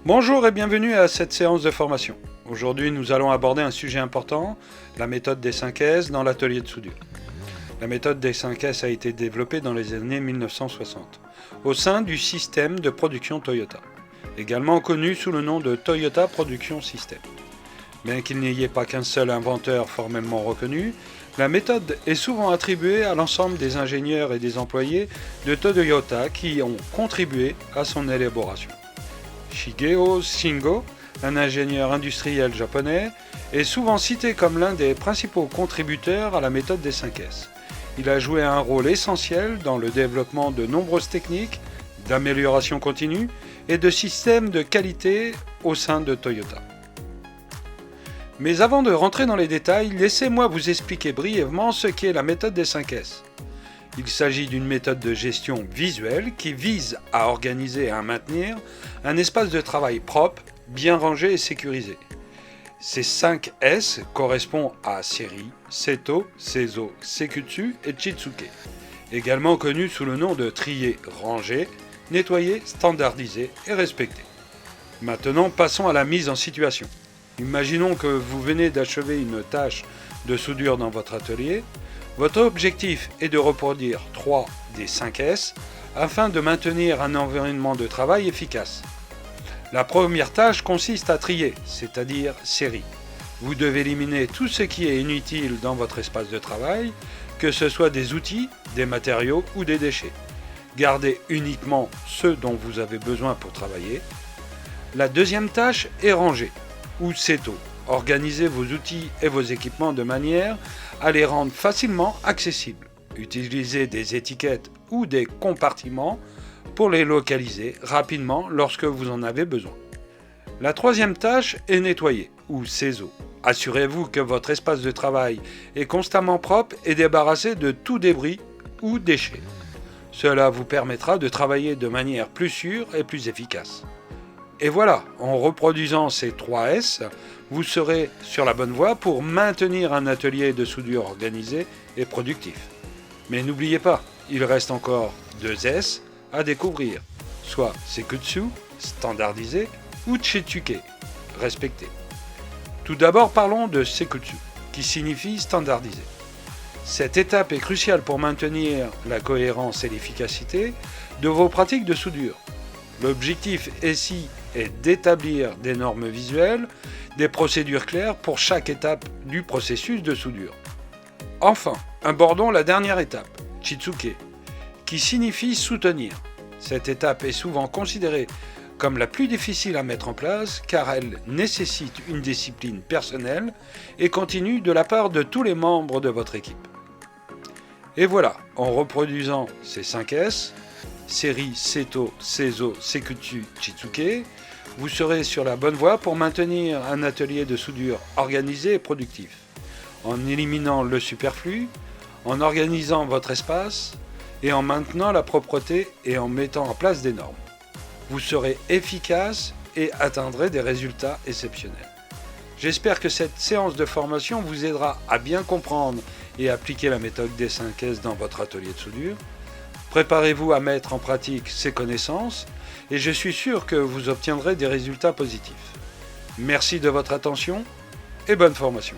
Bonjour et bienvenue à cette séance de formation. Aujourd'hui, nous allons aborder un sujet important, la méthode des 5 S dans l'atelier de soudure. La méthode des 5 S a été développée dans les années 1960 au sein du système de production Toyota, également connu sous le nom de Toyota Production System. Bien qu'il n'y ait pas qu'un seul inventeur formellement reconnu, la méthode est souvent attribuée à l'ensemble des ingénieurs et des employés de Toyota qui ont contribué à son élaboration. Shigeo Shingo, un ingénieur industriel japonais, est souvent cité comme l'un des principaux contributeurs à la méthode des 5 S. Il a joué un rôle essentiel dans le développement de nombreuses techniques d'amélioration continue et de systèmes de qualité au sein de Toyota. Mais avant de rentrer dans les détails, laissez-moi vous expliquer brièvement ce qu'est la méthode des 5 S. Il s'agit d'une méthode de gestion visuelle qui vise à organiser et à maintenir un espace de travail propre, bien rangé et sécurisé. Ces 5 S correspondent à Seri, Seto, Seizo, Sekutsu et Chitsuke, également connus sous le nom de trier, ranger, nettoyer, standardiser et respecter. Maintenant, passons à la mise en situation. Imaginons que vous venez d'achever une tâche de soudure dans votre atelier. Votre objectif est de reproduire 3 des 5 S afin de maintenir un environnement de travail efficace. La première tâche consiste à trier, c'est-à-dire série. Vous devez éliminer tout ce qui est inutile dans votre espace de travail, que ce soit des outils, des matériaux ou des déchets. Gardez uniquement ceux dont vous avez besoin pour travailler. La deuxième tâche est ranger, ou seto. Organisez vos outils et vos équipements de manière à les rendre facilement accessibles. Utilisez des étiquettes ou des compartiments pour les localiser rapidement lorsque vous en avez besoin. La troisième tâche est nettoyer, ou seizo. Assurez-vous que votre espace de travail est constamment propre et débarrassé de tout débris ou déchets. Cela vous permettra de travailler de manière plus sûre et plus efficace. Et voilà, en reproduisant ces 3 S, vous serez sur la bonne voie pour maintenir un atelier de soudure organisé et productif. Mais n'oubliez pas, il reste encore 2 S à découvrir, soit Sekutsu, standardisé, ou Chitsuke, respecté. Tout d'abord parlons de Sekutsu, qui signifie standardisé. Cette étape est cruciale pour maintenir la cohérence et l'efficacité de vos pratiques de soudure. L'objectif ici est d'établir des normes visuelles, des procédures claires pour chaque étape du processus de soudure. Enfin, abordons la dernière étape, Chitsuke, qui signifie soutenir. Cette étape est souvent considérée comme la plus difficile à mettre en place car elle nécessite une discipline personnelle et continue de la part de tous les membres de votre équipe. Et voilà, en reproduisant ces 5 S, Seri, Seto, Seizo, Sekutsu, Chitsuke, vous serez sur la bonne voie pour maintenir un atelier de soudure organisé et productif, en éliminant le superflu, en organisant votre espace et en maintenant la propreté et en mettant en place des normes. Vous serez efficace et atteindrez des résultats exceptionnels. J'espère que cette séance de formation vous aidera à bien comprendre et appliquer la méthode des 5 S dans votre atelier de soudure. Préparez-vous à mettre en pratique ces connaissances et je suis sûr que vous obtiendrez des résultats positifs. Merci de votre attention et bonne formation.